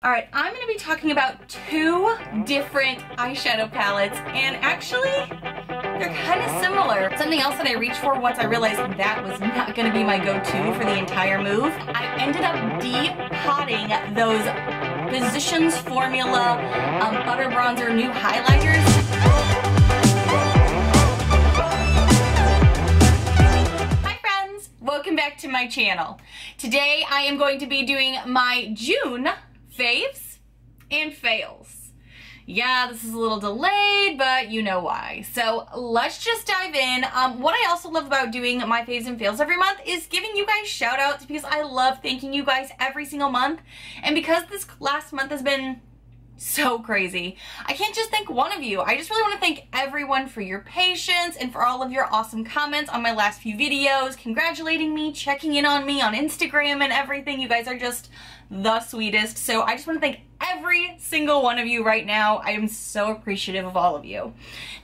Alright, I'm going to be talking about two different eyeshadow palettes, and actually, they're kind of similar. Something else that I reached for once I realized that was not going to be my go-to for the entire move. I ended up de-potting those Physicians Formula Butter Bronzer New Highlighters. Welcome back to my channel. Today I am going to be doing my June faves and fails. Yeah, this is a little delayed, but you know why. So let's just dive in. What I also love about doing my faves and fails every month is giving you guys shout outs, because I love thanking you guys every single month. And because this last month has been so crazy, I can't just thank one of you. I just really want to thank everyone for your patience and for all of your awesome comments on my last few videos, congratulating me, checking in on me on Instagram and everything. You guys are just the sweetest. So I just want to thank every single one of you right now. I am so appreciative of all of you.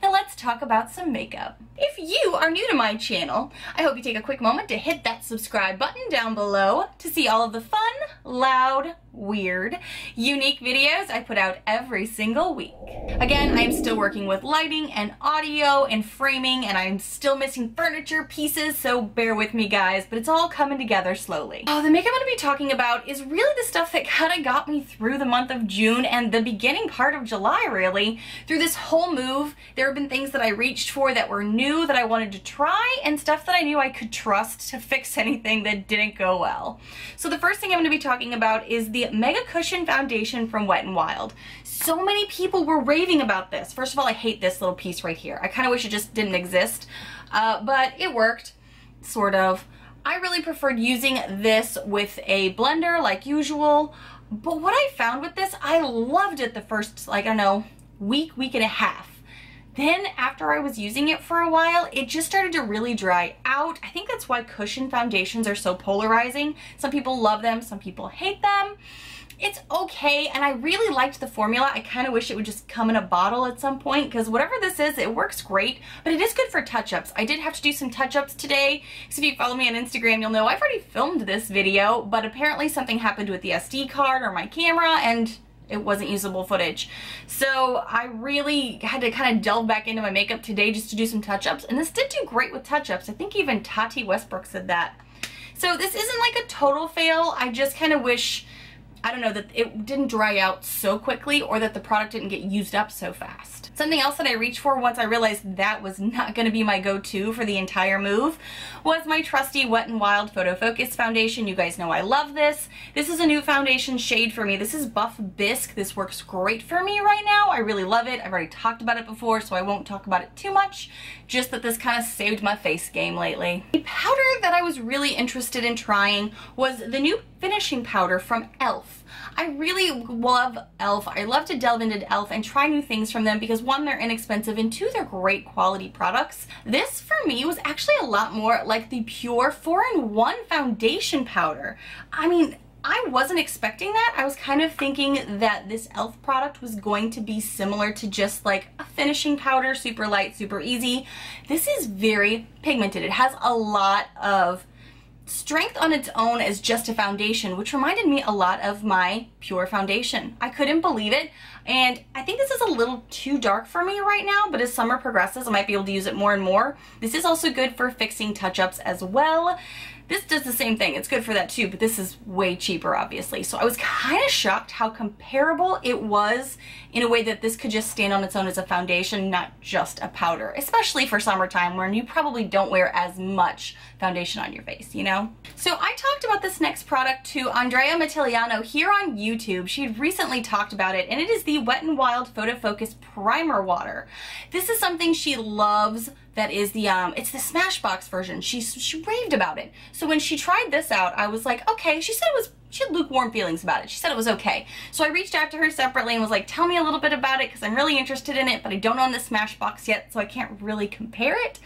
Now let's talk about some makeup. If you are new to my channel, I hope you take a quick moment to hit that subscribe button down below to see all of the fun, loud, weird, unique videos I put out every single week. Again, I'm still working with lighting and audio and framing, and I'm still missing furniture pieces, so bear with me guys, but it's all coming together slowly. Oh, the makeup I'm going to be talking about is really the stuff that kind of got me through the month of June and the beginning part of July, really. Through this whole move, there have been things that I reached for that were new that I wanted to try, and stuff that I knew I could trust to fix anything that didn't go well. So the first thing I'm going to be talking about is the Mega Cushion Foundation from Wet n Wild. So many people were raving about this. First of all, I hate this little piece right here. I kind of wish it just didn't exist, but it worked, sort of. I really preferred using this with a blender like usual, but what I found with this, I loved it the first, like, I don't know, week and a half. Then after I was using it for a while, it just started to really dry out. I think that's why cushion foundations are so polarizing. Some people love them, some people hate them. It's okay, and I really liked the formula. I kind of wish it would just come in a bottle at some point, because whatever this is, it works great, but it is good for touch-ups. I did have to do some touch-ups today, so if you follow me on Instagram, you'll know I've already filmed this video, but apparently something happened with the SD card or my camera, and it wasn't usable footage. So I really had to kind of delve back into my makeup today just to do some touch-ups, and this did do great with touch-ups. I think even Tati Westbrook said that. So this isn't like a total fail. I just kind of wish, I don't know, that it didn't dry out so quickly, or that the product didn't get used up so fast. Something else that I reached for once I realized that was not going to be my go-to for the entire move was my trusty Wet n Wild Photo Focus foundation. You guys know I love this. This is a new foundation shade for me. This is Buff Bisque. This works great for me right now. I really love it. I've already talked about it before, so I won't talk about it too much. Just that this kind of saved my face game lately. The powder that I was really interested in trying was the new finishing powder from e.l.f. I really love e.l.f. I love to delve into e.l.f. and try new things from them because one, they're inexpensive, and two, they're great quality products. This for me was actually a lot more like the pure 4-in-1 foundation powder. I mean, I wasn't expecting that. I was kind of thinking that this e.l.f. product was going to be similar to just like a finishing powder, super light, super easy. This is very pigmented. It has a lot of strength on its own as just a foundation, which reminded me a lot of my pure foundation. I couldn't believe it, and I think this is a little too dark for me right now, but as summer progresses I might be able to use it more and more. This is also good for fixing touch-ups as well. This does the same thing. It's good for that too, but this is way cheaper, obviously. So I was kind of shocked how comparable it was in a way that this could just stand on its own as a foundation, not just a powder, especially for summertime when you probably don't wear as much foundation on your face, you know? So I talked about this next product to Andrea Mattiliano here on YouTube. She had recently talked about it, and it is the Wet n Wild Photo Focus Primer Water. This is something she loves. That is the, it's the Smashbox version. She raved about it. So when she tried this out, I was like, okay, she said it was, she had lukewarm feelings about it. She said it was okay. So I reached out to her separately and was like, tell me a little bit about it because I'm really interested in it, but I don't own the Smashbox yet, so I can't really compare it.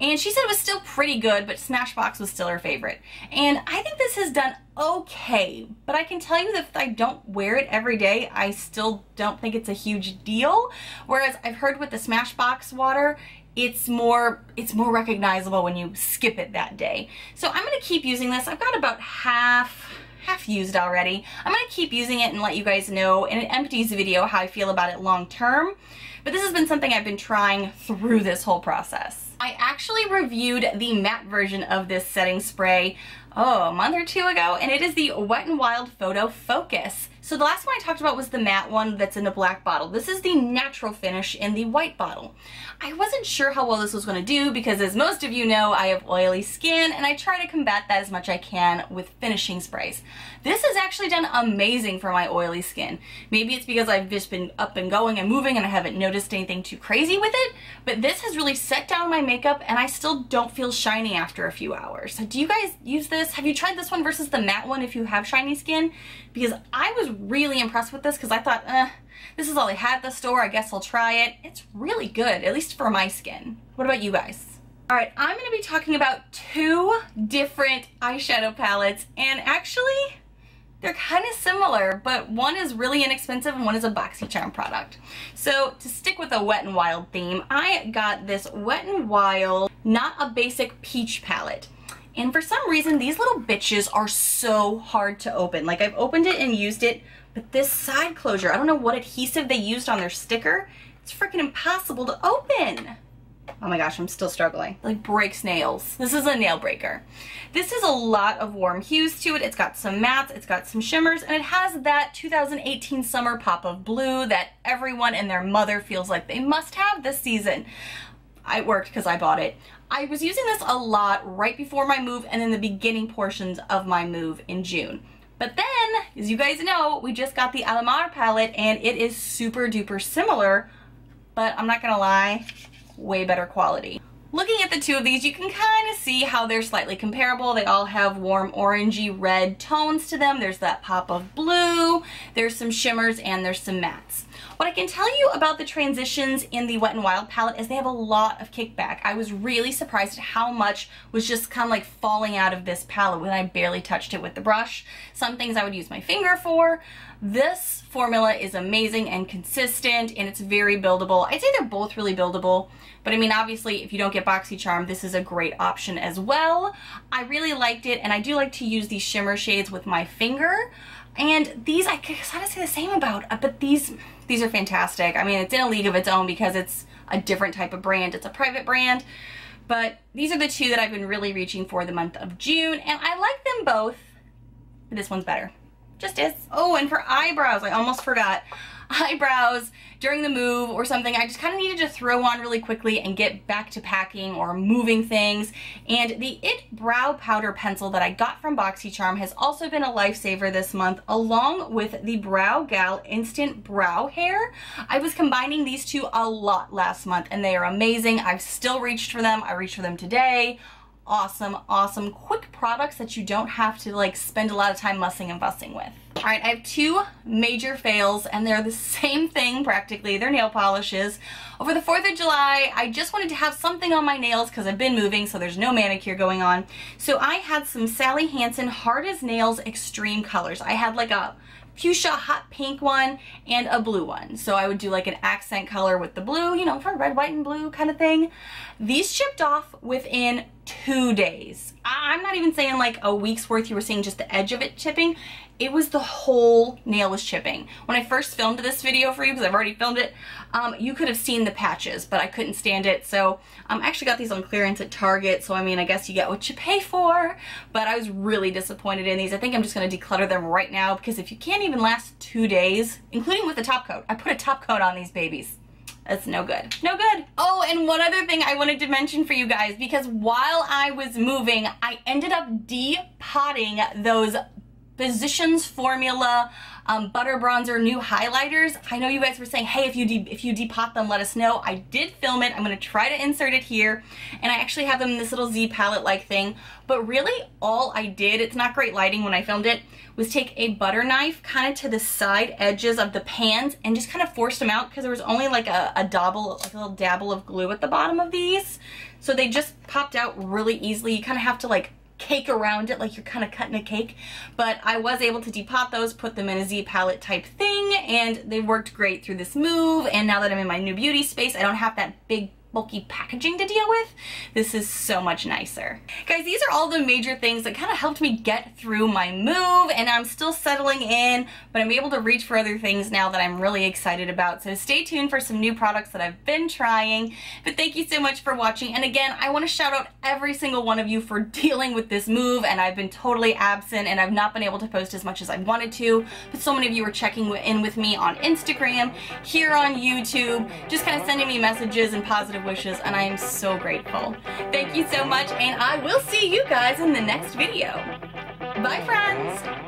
And she said it was still pretty good, but Smashbox was still her favorite. And I think this has done okay, but I can tell you that if I don't wear it every day, I still don't think it's a huge deal. Whereas I've heard with the Smashbox water, it's more recognizable when you skip it that day. So I'm gonna keep using this. I've got about half half used already. I'm gonna keep using it and let you guys know in an empties video how I feel about it long term. But this has been something I've been trying through this whole process. I actually reviewed the matte version of this setting spray, a month or two ago, and it is the Wet n Wild Photo Focus. So the last one I talked about was the matte one that's in a black bottle. This is the natural finish in the white bottle. I wasn't sure how well this was going to do because, as most of you know, I have oily skin and I try to combat that as much as I can with finishing sprays. This has actually done amazing for my oily skin. Maybe it's because I've just been up and going and moving and I haven't noticed anything too crazy with it, but this has really set down my makeup and I still don't feel shiny after a few hours. So do you guys use this? Have you tried this one versus the matte one if you have shiny skin? Because I was really impressed with this because I thought, this is all they had at the store, I guess I'll try it. It's really good, at least for my skin. What about you guys? Alright, I'm going to be talking about two different eyeshadow palettes, and actually, they're kind of similar, but one is really inexpensive and one is a BoxyCharm product. So to stick with the Wet n Wild theme, I got this Wet n Wild Not a Basic Peach palette. And for some reason, these little bitches are so hard to open. Like, I've opened it and used it, but this side closure, I don't know what adhesive they used on their sticker. It's freaking impossible to open. Oh my gosh, I'm still struggling. Like, breaks nails. This is a nail breaker. This is a lot of warm hues to it. It's got some mattes, it's got some shimmers, and it has that 2018 summer pop of blue that everyone and their mother feels like they must have this season. It worked because I bought it. I was using this a lot right before my move and in the beginning portions of my move in June. But then, as you guys know, we just got the Alomar palette and it is super duper similar, but I'm not gonna lie, way better quality. Looking at the two of these, you can kind of see how they're slightly comparable. They all have warm orangey red tones to them. There's that pop of blue, there's some shimmers, and there's some mattes. What I can tell you about the transitions in the Wet n Wild palette is they have a lot of kickback. I was really surprised at how much was just kind of like falling out of this palette when I barely touched it with the brush. Some things I would use my finger for. This formula is amazing and consistent, and it's very buildable. I'd say they're both really buildable, but I mean, obviously, if you don't get BoxyCharm, this is a great option as well. I really liked it, and I do like to use these shimmer shades with my finger. And these, I kind of say the same about, but these are fantastic. I mean, it's in a league of its own because it's a different type of brand. It's a private brand, but these are the two that I've been really reaching for the month of June, and I like them both, but this one's better. Just is. Oh, and for eyebrows, I almost forgot. Eyebrows during the move or something, I just kind of needed to throw on really quickly and get back to packing or moving things. And the IT Brow Powder Pencil that I got from BoxyCharm has also been a lifesaver this month, along with the Brow Gal Instant Brow Hair. I was combining these two a lot last month and they are amazing. I've still reached for them. I reached for them today. Awesome, awesome, quick products that you don't have to like spend a lot of time mussing and fussing with. All right, I have two major fails and they're the same thing practically. They're nail polishes. Over the 4th of July, I just wanted to have something on my nails because I've been moving, so there's no manicure going on. So I had some Sally Hansen Hard as Nails Extreme colors. I had like a fuchsia hot pink one and a blue one. So I would do like an accent color with the blue, you know, for red, white, and blue kind of thing. These chipped off within 2 days. I'm not even saying like a week's worth. You were seeing just the edge of it chipping. It was the whole nail was chipping. When I first filmed this video for you, because I've already filmed it, you could have seen the patches, but I couldn't stand it. So I actually got these on clearance at Target. So I mean, I guess you get what you pay for, but I was really disappointed in these. I think I'm just gonna declutter them right now because if you can't even last 2 days, including with the top coat, I put a top coat on these babies. That's no good. No good. Oh, and one other thing I wanted to mention for you guys, because while I was moving, I ended up depotting those Physicians Formula Butter Bronzer new highlighters. I know you guys were saying, hey, if you depot them, let us know. I did film it. I'm going to try to insert it here. And I actually have them in this little Z palette-like thing. But really, all I did, it's not great lighting when I filmed it, was take a butter knife kind of to the side edges of the pans and just kind of forced them out because there was only like a dabble, like a little dabble of glue at the bottom of these. So they just popped out really easily. You kind of have to like cake around it like you're kind of cutting a cake, but I was able to depot those, put them in a Z palette type thing, and they worked great through this move. And now that I'm in my new beauty space, I don't have that big bulky packaging to deal with, this is so much nicer. Guys, these are all the major things that kind of helped me get through my move, and I'm still settling in, but I'm able to reach for other things now that I'm really excited about. So stay tuned for some new products that I've been trying. But thank you so much for watching. And again, I want to shout out every single one of you for dealing with this move, and I've been totally absent and I've not been able to post as much as I wanted to, but so many of you were checking in with me on Instagram, here on YouTube, just kind of sending me messages and positive wishes, and I am so grateful. Thank you so much, and I will see you guys in the next video. Bye, friends!